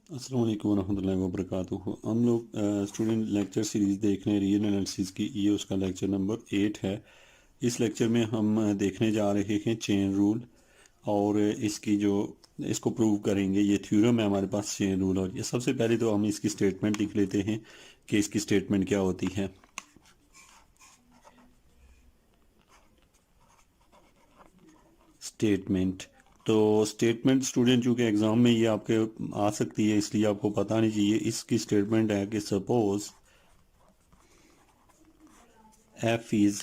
अस्सलाम वालेकुम रहमतुल्लाहि व बरकातुहू। हम लोग स्टूडेंट लेक्चर सीरीज़ देख रहे हैं रियल एनालिसिस की। ये उसका लेक्चर नंबर 8 है। इस लेक्चर में हम देखने जा रहे हैं चेन रूल और इसकी जो इसको प्रूव करेंगे। ये थ्योरम है हमारे पास चेन रूल। और ये सबसे पहले तो हम इसकी स्टेटमेंट लिख लेते हैं कि इसकी स्टेटमेंट क्या होती है। स्टेटमेंट तो स्टेटमेंट स्टूडेंट चूँकि एग्ज़ाम में ये आपके आ सकती है, इसलिए आपको पता नहीं चाहिए। इसकी स्टेटमेंट है कि suppose F is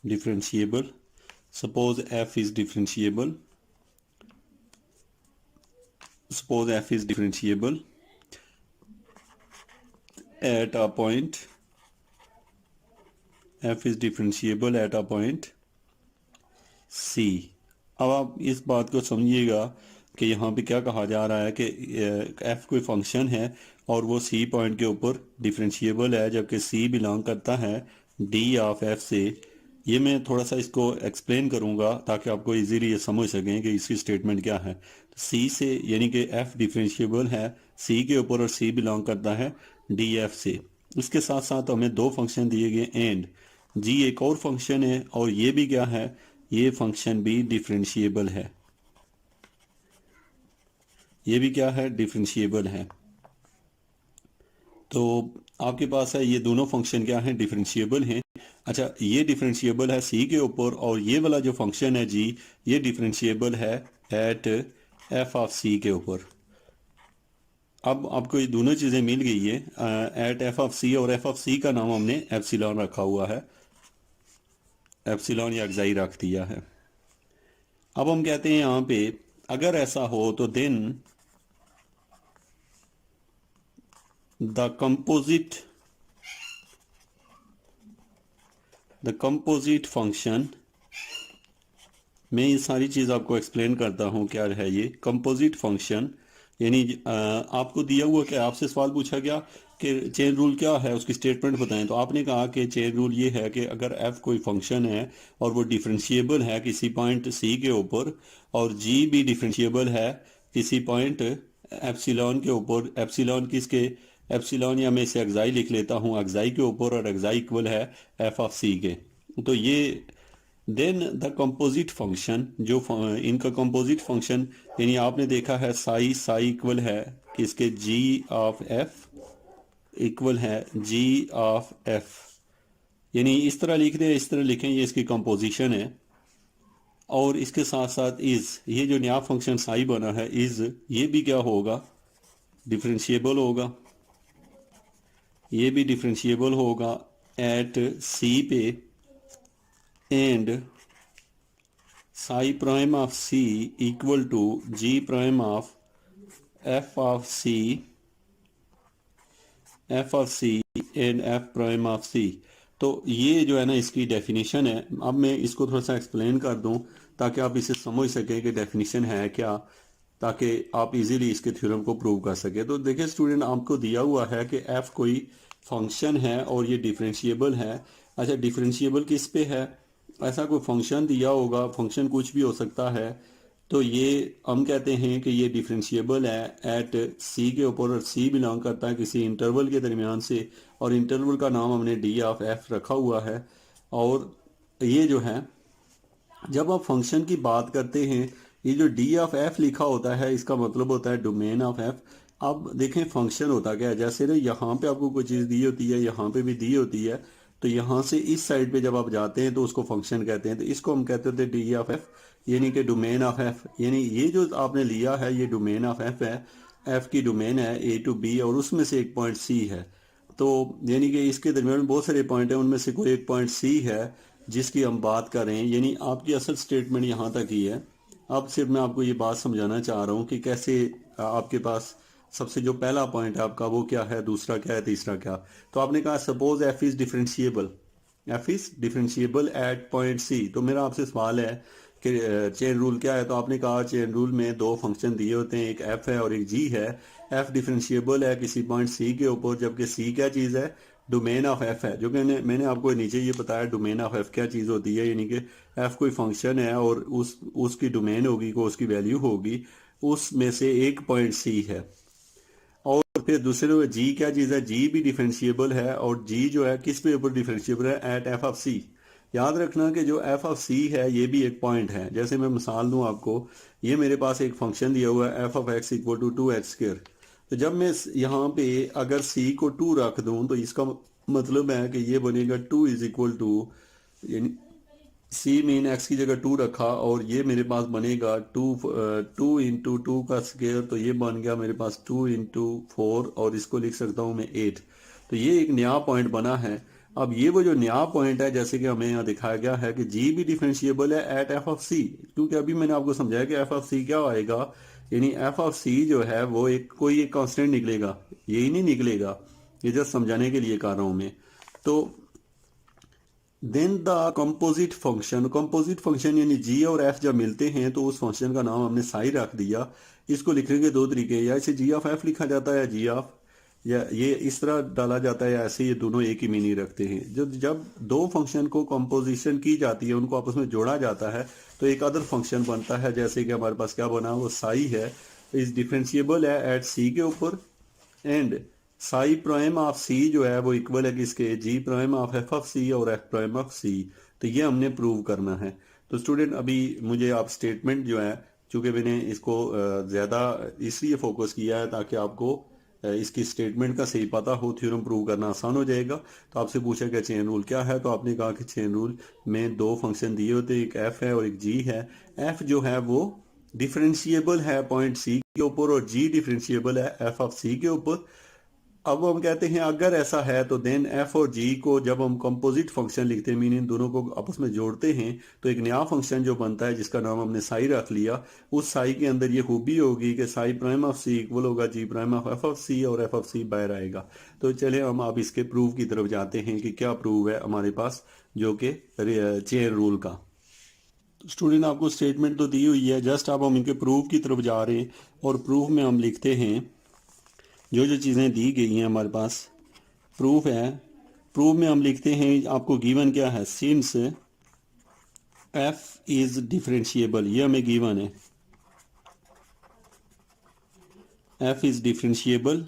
differentiable. Suppose f is differentiable. Suppose f is differentiable at a point. f is differentiable at a point c. अब आप इस बात को समझिएगा कि यहाँ पे क्या कहा जा रहा है कि f कोई फंक्शन है और वो c पॉइंट के ऊपर डिफरेंशिएबल है, जबकि c बिलोंग करता है d ऑफ f से। ये मैं थोड़ा सा इसको एक्सप्लेन करूंगा ताकि आपको इजीली ये समझ सकें कि इसकी स्टेटमेंट क्या है। तो सी से यानी कि एफ डिफरेंशिएबल है सी के ऊपर और सी बिलोंग करता है डी एफ से। इसके साथ साथ हमें दो फंक्शन दिए गए एंड जी एक और फंक्शन है और ये भी क्या है, ये फंक्शन भी डिफरेंशिएबल है। ये भी क्या है, डिफरेंशिएबल है। तो आपके पास है ये दोनों फंक्शन क्या है, डिफरेंशिएबल हैं। अच्छा, ये डिफरेंशिएबल है सी के ऊपर और ये वाला जो फंक्शन है जी, ये डिफरेंशिएबल है एट एफ ऑफ सी के ऊपर। अब आपको ये दोनों चीज़ें मिल गई है एट एफ ऑफ सी, और एफ ऑफ सी का नाम हमने एप्सिलॉन रखा हुआ है, एप्सिलॉन या एक्साई रख दिया है। अब हम कहते हैं यहाँ पे अगर ऐसा हो तो देन द कंपोजिट फंक्शन, मैं ये सारी चीज़ आपको एक्सप्लेन करता हूँ क्या है ये कंपोजिट फंक्शन। यानी आपको दिया हुआ क्या, आपसे सवाल पूछा गया कि चेन रूल क्या है, उसकी स्टेटमेंट बताएं। तो आपने कहा कि चेन रूल ये है कि अगर एफ कोई फंक्शन है और वो डिफरेंशिएबल है किसी पॉइंट सी के ऊपर और जी भी डिफरेंशिएबल है किसी पॉइंट एप्सिलॉन के ऊपर। एप्सिलॉन किसके, एप्सिलॉन या मैं इसे एक्साई लिख लेता हूँ, एक्साई के ऊपर, और एक्साई इक्वल है एफ ऑफ सी के। तो ये देन द कंपोजिट फंक्शन, जो इनका कंपोजिट फंक्शन यानी आपने देखा है साई इक्वल है किसके, जी ऑफ एफ इक्वल है जी ऑफ एफ। यानी इस तरह लिख दें, इस तरह लिखें, ये इसकी कंपोजिशन है। और इसके साथ साथ इज, ये जो नया फंक्शन साई बना है इज, ये भी क्या होगा, डिफरेंशिएबल होगा। ये भी डिफरेंशिएबल होगा एट सी पे and psi prime of c equal to g prime of f of c and f prime of c। तो ये जो है ना इसकी डेफिनेशन है। अब मैं इसको थोड़ा सा एक्सप्लेन कर दूं ताकि आप इसे समझ सकें कि डेफिनेशन है क्या, ताकि आप इजीली इसके थ्योरम को प्रूव कर सके। तो देखिए स्टूडेंट, आपको दिया हुआ है कि f कोई फंक्शन है और ये डिफरेंशिएबल है। अच्छा, डिफरेंशिएबल किस पे है, ऐसा कोई फंक्शन दिया होगा, फंक्शन कुछ भी हो सकता है। तो ये हम कहते हैं कि ये डिफरेंशिएबल है एट सी के ऊपर और सी बिलोंग करता है किसी इंटरवल के दरमियान से, और इंटरवल का नाम हमने डी ऑफ एफ रखा हुआ है। और ये जो है, जब आप फंक्शन की बात करते हैं, ये जो डी ऑफ एफ लिखा होता है इसका मतलब होता है डोमेन ऑफ एफ। अब देखें फंक्शन होता क्या है, जैसे ना यहाँ पे आपको कोई चीज़ दी होती है, यहाँ पे भी दी होती है, तो यहाँ से इस साइड पे जब आप जाते हैं तो उसको फंक्शन कहते हैं। तो इसको हम कहते होते हैं डी ऑफ एफ, यानी कि डोमेन ऑफ एफ। यानी ये जो आपने लिया है ये डोमेन ऑफ एफ है, एफ की डोमेन है ए टू बी और उसमें से एक पॉइंट सी है। तो यानी कि इसके दरमियान बहुत सारे पॉइंट हैं, उनमें से कोई एक पॉइंट सी है जिसकी हम बात कर रहे हैं। यानी आपकी असल स्टेटमेंट यहाँ तक ही है। अब सिर्फ मैं आपको ये बात समझाना चाह रहा हूँ कि कैसे आपके पास सबसे जो पहला पॉइंट है आपका वो क्या है, दूसरा क्या है, तीसरा क्या। तो आपने कहा suppose f is differentiable, f is differentiable at point c. तो मेरा आपसे सवाल है कि चेन रूल क्या है। तो आपने कहा चेन रूल में दो फंक्शन दिए होते हैं, एक एफ है और एक जी है। एफ डिफरेंशिएबल है किसी पॉइंट सी के ऊपर, जबकि सी क्या चीज़ है, डोमेन ऑफ एफ है, जो कि मैंने आपको नीचे ये बताया डोमेन ऑफ एफ क्या चीज़ होती है, यानी कि एफ कोई फंक्शन है और उसकी डोमेन होगी, को उसकी वैल्यू होगी, उसमें से एक पॉइंट सी है। और फिर दूसरे जी क्या चीज़ है, जी भी डिफरेंशिएबल है, और जी जो है किस पे ऊपर डिफरेंशिएबल है, एट एफ ऑफ सी। याद रखना कि जो एफ ऑफ सी है ये भी एक पॉइंट है। जैसे मैं मिसाल दूं आपको, ये मेरे पास एक फंक्शन दिया हुआ है F of x equal to 2x²। तो जब मैं यहाँ पे अगर सी को 2 रख दूं तो इसका मतलब है कि ये बनेगा 2 इज इक्वल टू, यानी सी मीन एक्स की जगह 2 रखा और ये मेरे पास बनेगा 2 का स्क्वायर, तो ये बन गया मेरे पास 2 × 4, और इसको लिख सकता हूँ मैं 8। तो ये एक नया पॉइंट बना है। अब ये वो जो नया पॉइंट है, जैसे कि हमें यहाँ दिखाया गया है कि जी भी डिफरेंशिएबल है एट एफ ऑफ सी, क्योंकि अभी मैंने आपको समझाया कि एफ ऑफ सी क्या आएगा, यानी एफ ऑफ सी जो है वो कोई एक कांस्टेंट निकलेगा, यही नहीं निकलेगा, ये जस्ट समझाने के लिए कर रहा हूँ मैं। तो देन द कंपोजिट फंक्शन यानी जी और एफ जब मिलते हैं तो उस फंक्शन का नाम हमने साई रख दिया। इसको लिखने के दो तरीके, या इसे जी ऑफ एफ लिखा जाता है, जी ऑफ, या ये इस तरह डाला जाता है, या ऐसे, ये दोनों एक ही मीनिंग रखते हैं। जब दो फंक्शन को कंपोजिशन की जाती है, उनको आपस में जोड़ा जाता है, तो एक अदर फंक्शन बनता है। जैसे कि हमारे पास क्या बना, वो साई है, इस डिफरेंशिएबल है एट सी के ऊपर, and Sai prime of C जो है वो इक्वल है किसके, जी prime of F of c और एफ प्राइम ऑफ सी। तो ये हमने प्रूव करना है। तो स्टूडेंट अभी मुझे आप स्टेटमेंट जो है, चूंकि मैंने इसको ज़्यादा इसलिए फोकस किया है ताकि आपको इसकी स्टेटमेंट का सही पता हो, थ्योरम प्रूव करना आसान हो जाएगा। तो आपसे पूछा कि चेन रूल क्या है, तो आपने कहा कि चेन रूल में दो फंक्शन दिए होते, एक एफ है और एक जी है। एफ जो है वो डिफरेंशिएबल है पॉइंट सी के ऊपर, और जी डिफरेंशिएबल है एफ ऑफ सी के ऊपर। अब हम कहते हैं अगर ऐसा है तो देन एफ और जी को जब हम कंपोजिट फंक्शन लिखते हैं, मीनिंग दोनों को आपस में जोड़ते हैं, तो एक नया फंक्शन जो बनता है जिसका नाम हमने साई रख लिया, उस साई के अंदर ये खूबी होगी कि psi prime of C equal होगा g prime of F of c, और एफ ऑफ सी बाहर आएगा। तो चले हम आप इसके प्रूव की तरफ जाते हैं कि क्या प्रूव है हमारे पास, जो कि चेन रूल का। स्टूडेंट आपको स्टेटमेंट तो दी हुई है, जस्ट अब हम इनके प्रूफ की तरफ जा रहे हैं, और प्रूफ में हम लिखते हैं जो जो चीज़ें दी गई हैं हमारे पास। प्रूफ है, प्रूफ में हम लिखते हैं आपको गिवन क्या है, सिंस एफ इज डिफरेंशिएबल, ये हमें गिवन है, F is differentiable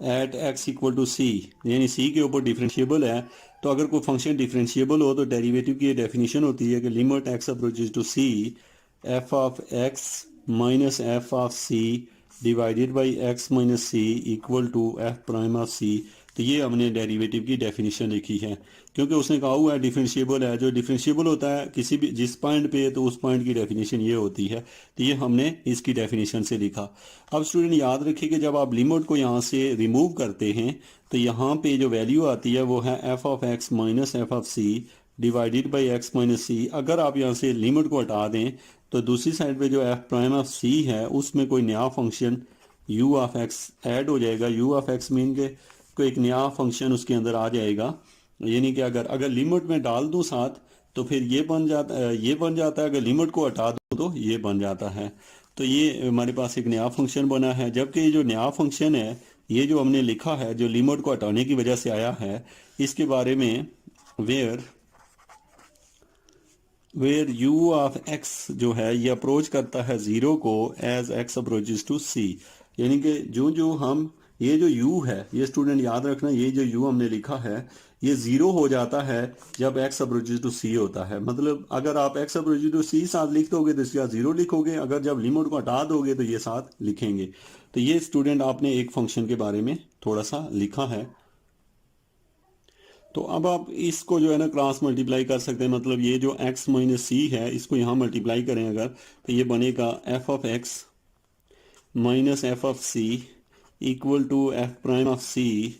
at X equal to C, यानी सी के ऊपर डिफरेंशिएबल है। तो अगर कोई फंक्शन डिफरेंशिएबल हो तो डेरिवेटिव की ये डेफिनेशन होती है कि limit X approaches to C F of x minus F of C divided by X minus C equal to F prime of C. तो ये हमने डेरिवेटिव की डेफिनेशन लिखी है, क्योंकि उसने कहा हुआ है डिफरेंशिएबल है, जो डिफरेंशिएबल होता है किसी भी जिस पॉइंट पे, तो उस पॉइंट की डेफिनेशन ये होती है। तो ये हमने इसकी डेफिनेशन से लिखा। अब स्टूडेंट याद रखिए कि जब आप लिमिट को यहाँ से रिमूव करते हैं तो यहाँ पे जो वैल्यू आती है वो है F of x minus F of C divided by X minus C. अगर आप यहाँ से लिमिट को हटा दें तो दूसरी साइड पे जो एफ प्राइम ऑफ सी है उसमें कोई नया function you of x add हो जाएगा। यू ऑफ एक्स मीन के कोई एक नया फंक्शन उसके अंदर आ जाएगा, यानी कि अगर लिमिट में डाल दूं साथ तो फिर ये बन जाता है, अगर लिमिट को हटा दूं तो ये बन जाता है। तो ये हमारे पास एक नया फंक्शन बना है, जबकि ये जो नया फंक्शन है, ये जो हमने लिखा है जो लिमिट को हटाने की वजह से आया है, इसके बारे में वेयर यू ऑफ एक्स जो है ये अप्रोच करता है जीरो को as x approaches to C, यानी कि जो हम ये जो u है, ये स्टूडेंट याद रखना, ये जो u हमने लिखा है ये जीरो हो जाता है जब x अप्रोचेज टू c होता है। मतलब अगर आप x अप्रोचेज टू c साथ लिख दोगे तो इसका जीरो लिखोगे, अगर जब लिमिट को हटा दोगे तो ये साथ लिखेंगे। तो ये स्टूडेंट आपने एक फंक्शन के बारे में थोड़ा सा लिखा है। तो अब आप इसको जो है ना क्रॉस मल्टीप्लाई कर सकते हैं, मतलब ये जो x माइनस सी है इसको यहाँ मल्टीप्लाई करें अगर, तो ये बनेगा f of x minus F of C equal to F prime of C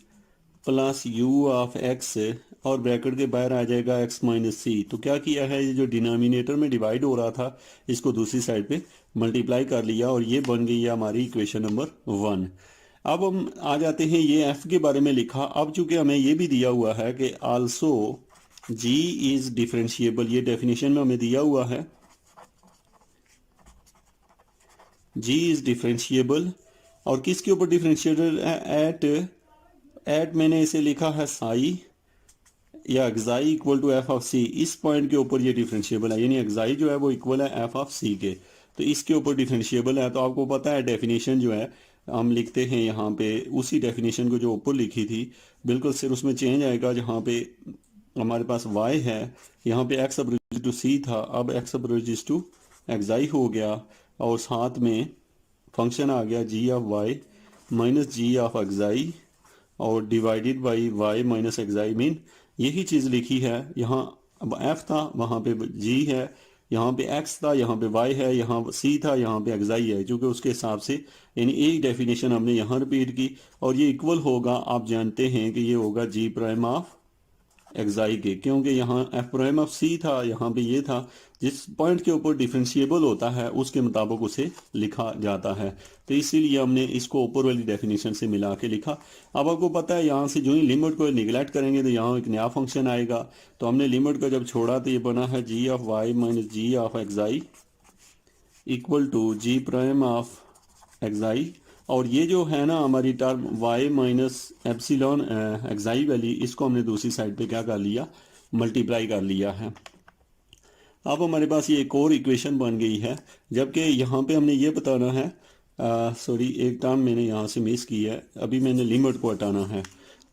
plus you of x, और ब्रैकेट के बाहर आ जाएगा एक्स माइनस सी। तो क्या किया है, ये जो डिनोमिनेटर में डिवाइड हो रहा था इसको दूसरी साइड पे मल्टीप्लाई कर लिया, और ये बन गई है हमारी इक्वेशन नंबर 1। अब हम आ जाते हैं, ये एफ के बारे में लिखा। अब चूंकि हमें ये भी दिया हुआ है कि आल्सो जी इज डिफरेंशिएबल, ये डेफिनेशन में हमें दिया हुआ है जी इज डिफरेंशिएबल, और किसके ऊपर डिफरेंशिएबल है, एट एट मैंने इसे लिखा है साई या xi equal to F of C, इस पॉइंट के ऊपर ये डिफरेंशिएबल है, यानी एक्साई जो है वो इक्वल है एफ ऑफ सी के, तो इसके ऊपर डिफरेंशिएबल है। तो आपको पता है डेफिनेशन जो है हम लिखते हैं यहाँ पे उसी डेफिनेशन को जो ऊपर लिखी थी बिल्कुल, सिर्फ उसमें चेंज आएगा। जहाँ पे हमारे पास y है, यहाँ पे x अब्रोच टू c था, अब x अब्रोच टू एक्साई हो गया, और साथ में फंक्शन आ गया g of y minus G of xi और divided by y minus xi, mean यही चीज़ लिखी है। यहाँ अब f था, वहाँ पे g है, यहाँ पे x था, यहाँ पे y है, यहाँ c था, यहाँ पे एक्साई है, क्योंकि उसके हिसाब से यानी एक डेफिनेशन हमने यहाँ रिपीट की, और ये इक्वल होगा, आप जानते हैं कि ये होगा g प्राइम ऑफ एक्साई के, क्योंकि यहाँ एफ प्राइम ऑफ सी था, यहाँ पे ये था। जिस पॉइंट के ऊपर डिफरेंशिएबल होता है उसके मुताबिक उसे लिखा जाता है, तो इसीलिए हमने इसको ऊपर वाली डेफिनेशन से मिला के लिखा। अब आपको पता है यहाँ से जो ही लिमिट को निगलेक्ट करेंगे तो यहाँ एक नया फंक्शन आएगा, तो हमने लिमिट को जब छोड़ा तो ये बना है G of Y minus G of xi equal to G prime of xi, और ये जो है ना हमारी term y minus epsilon xi value, इसको हमने दूसरी साइड पे क्या कर लिया, मल्टीप्लाई कर लिया है। अब हमारे पास ये एक और इक्वेशन बन गई है, जबकि यहाँ पे हमने ये बताना है, सॉरी एक टर्म मैंने यहाँ से मिस की है, अभी मैंने लिमिट को हटाना है।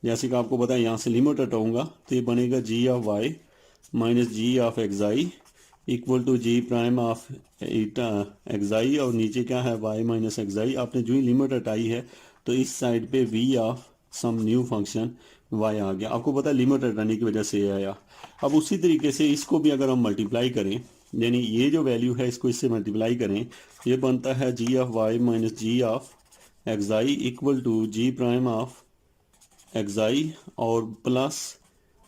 जैसे कि आपको पता है यहाँ से लिमिट हटाऊंगा तो ये बनेगा G of Y minus G of xi equal to G prime of xi, और नीचे क्या है y माइनस एक्साई। आपने जो ही लिमिट हटाई है तो इस साइड पे v of some new function y आ गया, आपको पता है लिमिट हटाने की वजह से ये आया। अब उसी तरीके से इसको भी अगर हम मल्टीप्लाई करें, यानी ये जो वैल्यू है इसको इससे मल्टीप्लाई करें, ये बनता है G of Y minus G of xi equal to G prime of xi और प्लस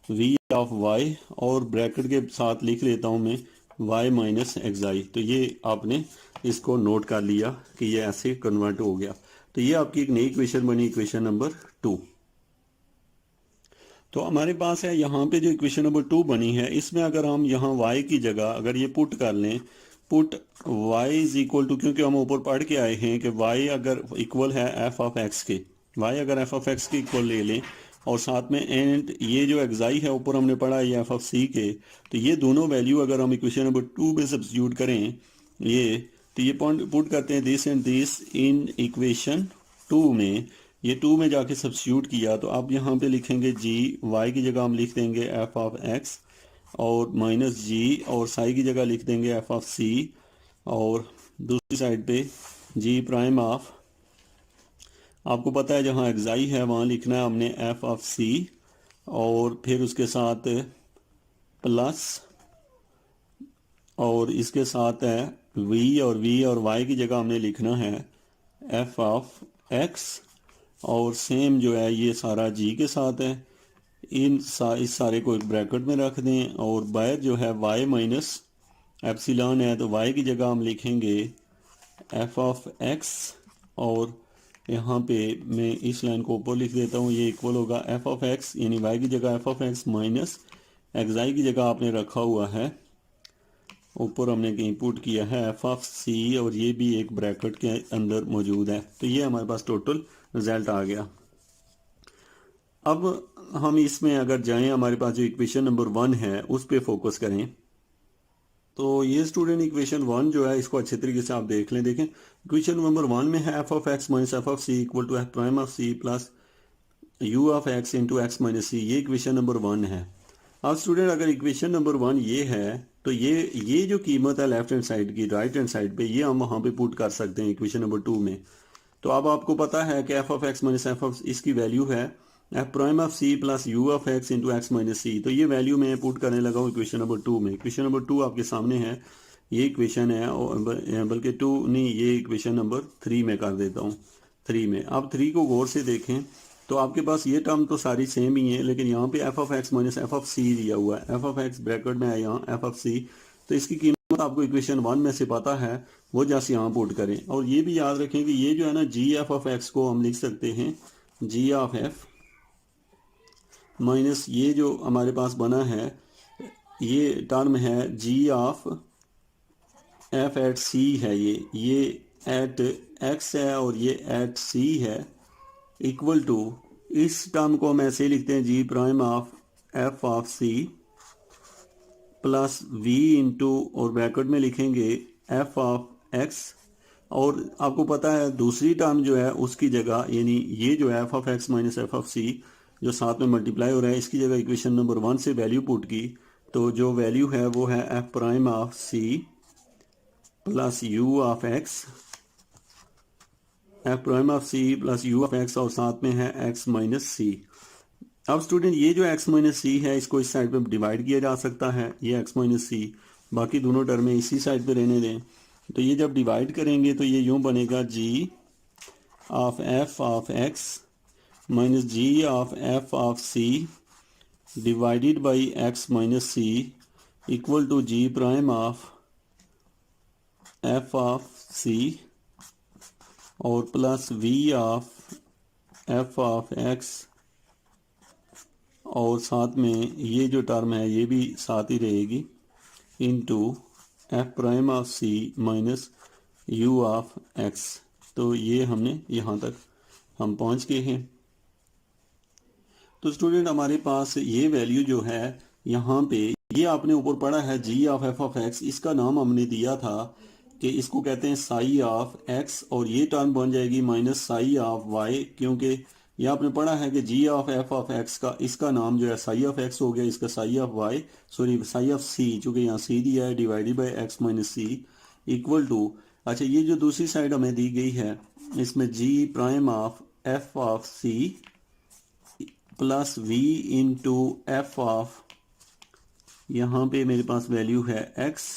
v ऑफ y, और ब्रैकेट के साथ लिख लेता हूँ मैं y माइनस एक्साई। तो ये आपने इसको नोट कर लिया कि ये ऐसे कन्वर्ट हो गया, तो ये आपकी एक नई इक्वेशन बनी, इक्वेशन नंबर 2। तो हमारे पास है यहाँ पे जो इक्वेशन नंबर 2 बनी है, इसमें अगर हम यहाँ y की जगह अगर ये पुट कर लें, put y is equal to, क्योंकि हम ऊपर पढ़ के आए हैं कि y अगर इक्वल है f ऑफ x के, y अगर f ऑफ x के इक्वल ले लें, और साथ में एंड ये जो एक्साई है ऊपर हमने पढ़ा है एफ ऑफ सी के, तो ये दोनों वैल्यू अगर हम इक्वेशन नंबर 2 में सब्स्टिट्यूट करें, ये तो ये पॉइंट पुट करते हैं this and this in equation 2 में, ये 2 में जाके सब्स्टिट्यूट किया तो आप यहाँ पे लिखेंगे जी, वाई की जगह हम लिख देंगे एफ ऑफ एक्स और माइनस जी, और साई की जगह लिख देंगे एफ ऑफ सी, और दूसरी साइड पे जी प्राइम ऑफ, आपको पता है जहाँ एक्साई है वहाँ लिखना है हमने एफ ऑफ सी, और फिर उसके साथ प्लस, और इसके साथ है v और y की जगह हमने लिखना है एफ ऑफ एक्स, और सेम जो है ये सारा g के साथ है। इस सारे को एक ब्रैकेट में रख दें, और बाहर जो है y माइनस एप्सिलॉन है, तो y की जगह हम लिखेंगे एफ ऑफ एक्स, और यहाँ पे मैं इस लाइन को ऊपर लिख देता हूँ, ये इक्वल होगा एफ ऑफ एक्स, यानी वाई की जगह एफ ऑफ एक्स माइनस एक्साई की जगह आपने रखा हुआ है, ऊपर हमने कहीं पुट किया है एफ ऑफ सी, और ये भी एक ब्रैकेट के अंदर मौजूद है। तो ये हमारे पास टोटल रिजल्ट आ गया। अब हम इसमें अगर जाएं, हमारे पास जो इक्वेशन नंबर 1 है उस पर फोकस करें, तो ये स्टूडेंट इक्वेशन 1 जो है इसको अच्छे तरीके से आप देख लें। देखें इक्वेशन नंबर 1 में है F of x minus F of C equal to F prime of C plus you of X into X minus C, ये इक्वेशन नंबर 1 है। अब स्टूडेंट अगर इक्वेशन नंबर 1 ये है, तो ये जो कीमत है लेफ्ट हैंड साइड की राइट हैंड साइड पे, ये हम वहाँ पे पुट कर सकते हैं इक्वेशन नंबर 2 में। तो अब आपको पता है कि F of x minus F of इसकी वैल्यू है F prime of C plus you of X into X minus C, तो ये वैल्यू मैं पुट करने लगा हूँ इक्वेशन नंबर 2 में। इक्वेशन नंबर 2 आपके सामने है, ये इक्वेशन है, और बल्कि 2 नहीं, ये इक्वेशन नंबर 3 में कर देता हूँ 3 में। अब 3 को गौर से देखें तो आपके पास ये टर्म तो सारी सेम ही है, लेकिन यहाँ पे F of x minus F of C दिया हुआ है, एफ ऑफ एक्स ब्रैकेट में है यहाँ एफ ऑफ सी, तो इसकी कीमत आपको इक्वेशन 1 में से पता है, वो जैसे यहाँ पुट करें। और ये भी याद रखें कि ये जो है ना जी एफ ऑफ एक्स को हम लिख सकते हैं जी ऑफ एफ माइनस ये जो हमारे पास बना है ये टर्म है जी ऑफ एफ एट सी है, ये एट एक्स है और ये एट सी है, इक्वल टू इस टर्म को हम ऐसे लिखते हैं G prime of F of C plus V into और ब्रैकेट में लिखेंगे एफ ऑफ एक्स। और आपको पता है दूसरी टर्म जो है उसकी जगह यानी ये जो है F of x minus F of C जो साथ में मल्टीप्लाई हो रहा है इसकी जगह इक्वेशन नंबर 1 से वैल्यू पुट की तो जो वैल्यू है वो है F prime of C plus you of x, f prime of C plus you of x और साथ में है एक्स माइनस सी। अब स्टूडेंट ये जो x माइनस सी है इसको इस साइड पे डिवाइड किया जा सकता है, ये x माइनस सी, बाकी दोनों टर्में इसी साइड पे रहने दें। तो ये जब डिवाइड करेंगे तो ये यूं बनेगा g of f of x minus g of f of c divided by x minus c equal to g prime of f of c और plus v of f of x और साथ में ये जो टर्म है ये भी साथ ही रहेगी into f prime of c minus u of x. तो ये हमने यहाँ तक हम पहुँच गए हैं। तो स्टूडेंट हमारे पास ये वैल्यू जो है यहाँ पे ये आपने ऊपर पढ़ा है G of F of x, इसका नाम हमने दिया था कि इसको कहते हैं साई ऑफ एक्स और ये टर्म बन जाएगी माइनस साई ऑफ वाई, क्योंकि ये आपने पढ़ा है कि जी ऑफ एफ ऑफ एक्स का इसका नाम जो है साई ऑफ एक्स हो गया, इसका psi of Y sorry psi of C चूंकि यहाँ सी दिया है divided by X minus C equal to, अच्छा ये जो दूसरी साइड हमें दी गई है इसमें G prime of F of C plus V into F of यहाँ पे मेरे पास वैल्यू है एक्स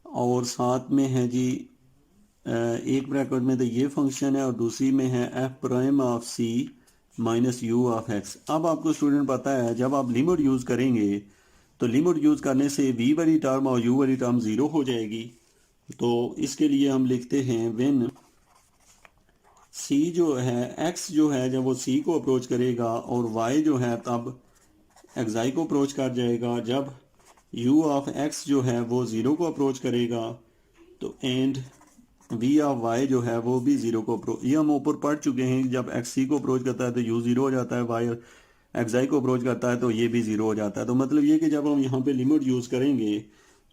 और साथ में है जी एक ब्रैकेट में तो ये फंक्शन है और दूसरी में है F prime of c minus u of x. अब आपको स्टूडेंट पता है जब आप लिमिट यूज़ करेंगे तो लिमिट यूज़ करने से वी वाली टर्म और यू वाली टर्म ज़ीरो हो जाएगी। तो इसके लिए हम लिखते हैं व्हेन सी जो है एक्स जो है जब वो सी को अप्रोच करेगा और वाई जो है तब एक्साई को अप्रोच कर जाएगा, जब यू ऑफ एक्स जो है वो ज़ीरो को अप्रोच करेगा तो एंड वी ऑफ वाई जो है वो भी ज़ीरो को अप्रोच, ये हम ऊपर पढ़ चुके हैं जब एक्स सी को अप्रोच करता है तो यू ज़ीरो हो जाता है, वाई एक्साई को अप्रोच करता है तो ये भी ज़ीरो हो जाता है। तो मतलब ये कि जब हम यहाँ पे लिमिट यूज़ करेंगे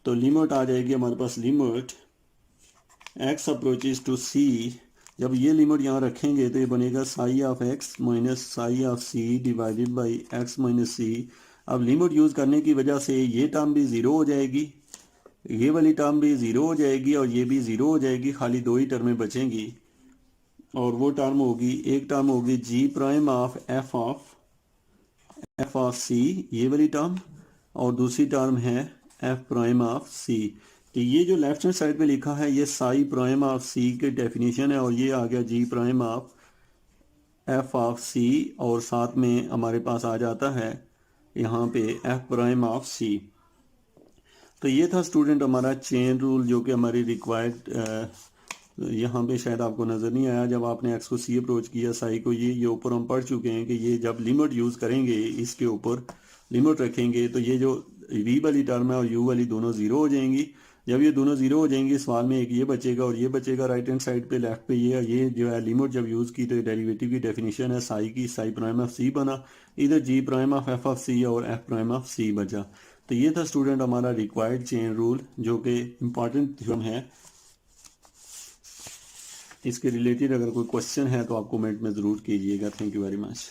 तो लिमिट आ जाएगी हमारे पास limit X approaches to C, जब ये लिमिट यहाँ रखेंगे तो ये बनेगा psi of x minus psi of C divided by X minus C. अब लिमिट यूज़ करने की वजह से ये टर्म भी ज़ीरो हो जाएगी, ये वाली टर्म भी ज़ीरो हो जाएगी और ये भी ज़ीरो हो जाएगी, खाली दो ही टर्में बचेंगी और वो टर्म होगी, एक टर्म होगी जी प्राइम ऑफ एफ ऑफ सी ये वाली टर्म और दूसरी टर्म है एफ प्राइम ऑफ सी। तो ये जो लेफ्ट हैंड साइड पे लिखा है ये साई प्राइम ऑफ सी के डेफिनेशन है और ये आ गया जी prime of F of c और साथ में हमारे पास आ जाता है यहाँ पे एफ प्राइम ऑफ सी। तो ये था स्टूडेंट हमारा चेन रूल जो कि हमारी रिक्वायर्ड, यहाँ पे शायद आपको नज़र नहीं आया जब आपने एक्स को सी अप्रोच किया साई को, ये ऊपर हम पढ़ चुके हैं कि ये जब लिमिट यूज़ करेंगे इसके ऊपर लिमिट रखेंगे तो ये जो वी वाली टर्म है और यू वाली दोनों ज़ीरो हो जाएंगी। जब ये दोनों ज़ीरो हो जाएंगी सवाल में एक ये बचेगा और ये बचेगा राइट हैंड साइड पे, लेफ्ट पे ये जो है लिमिट जब यूज़ की तो डेरिवेटिव की डेफिनेशन है साई की, साई प्राइम ऑफ सी बना, इधर जी prime of F of c और एफ प्राइम ऑफ सी बचा। तो ये था स्टूडेंट हमारा रिक्वायर्ड चेन रूल जो कि इम्पॉर्टेंट थ्योरम है। इसके रिलेटेड अगर कोई क्वेश्चन है तो आप कमेंट में ज़रूर कीजिएगा। Thank you very much.